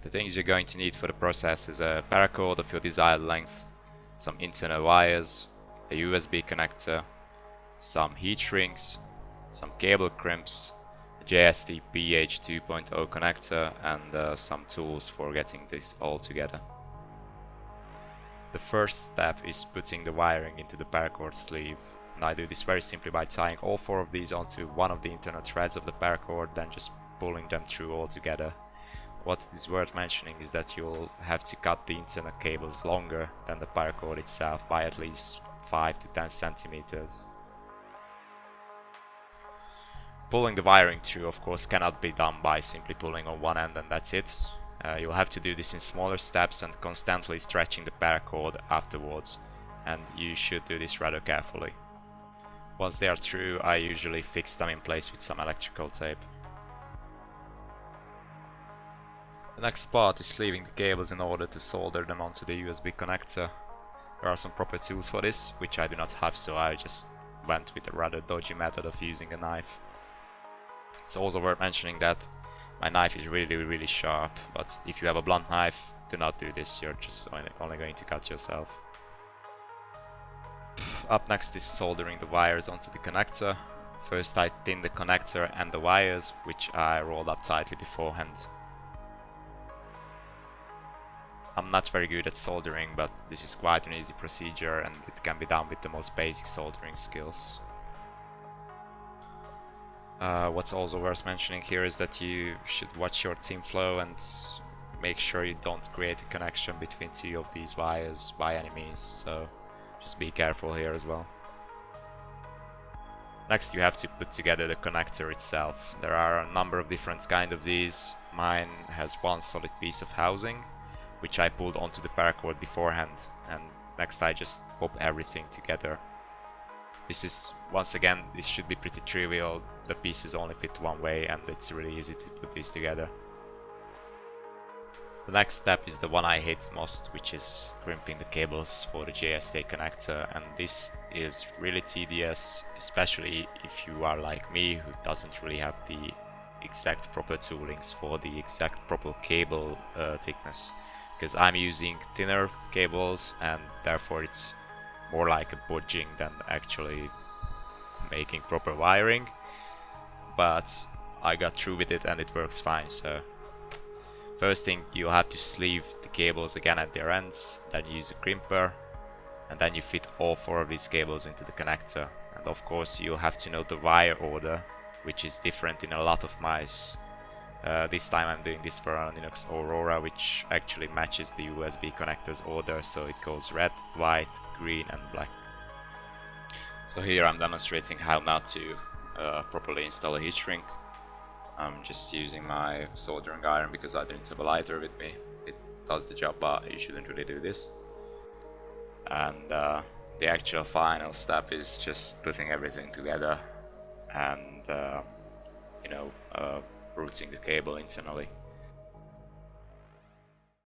The things you're going to need for the process is a paracord of your desired length, some internal wires, a USB connector, some heat shrinks, some cable crimps, a JST PH 2.0 connector, and some tools for getting this all together. The first step is putting the wiring into the paracord sleeve, and I do this very simply by tying all 4 of these onto one of the internal threads of the paracord, then just pulling them through all together. What is worth mentioning is that you'll have to cut the internal cables longer than the paracord itself by at least 5 to 10 centimeters. Pulling the wiring through, of course, cannot be done by simply pulling on one end and that's it. You'll have to do this in smaller steps and constantly stretching the paracord afterwards, and you should do this rather carefully. Once they are through, I usually fix them in place with some electrical tape. The next part is sleeving the cables in order to solder them onto the USB connector. There are some proper tools for this, which I do not have, so I just went with a rather dodgy method of using a knife. It's also worth mentioning that my knife is really sharp, but if you have a blunt knife, do not do this, you're just only going to cut yourself. Up next is soldering the wires onto the connector. First I thin the connector and the wires, which I rolled up tightly beforehand. I'm not very good at soldering, but this is quite an easy procedure and it can be done with the most basic soldering skills. What's also worth mentioning here is that you should watch your team flow and make sure you don't create a connection between 2 of these wires by any means, so just be careful here as well. Next you have to put together the connector itself. There are a number of different kinds of these. Mine has one solid piece of housing, which I pulled onto the paracord beforehand, and next I just pop everything together. This is, once again, this should be pretty trivial, the pieces only fit one way and it's really easy to put these together. The next step is the one I hate most, which is crimping the cables for the JST connector, and this is really tedious, especially if you are like me who doesn't really have the exact proper toolings for the exact proper cable thickness, because I'm using thinner cables and therefore it's more like a budging than actually making proper wiring, but I got through with it and it works fine. So first thing, you'll have to sleeve the cables again at their ends, then use a crimper, and then you fit all 4 of these cables into the connector. And of course you'll have to know the wire order, which is different in a lot of mice. This time I'm doing this for a Linux Aurora, which actually matches the USB connector's order, so it goes red, white, green and black. So here I'm demonstrating how not to properly install a heat shrink. I'm just using my soldering iron because I didn't have a lighter with me. It does the job, but you shouldn't really do this. And the actual final step is just putting everything together and routing the cable internally.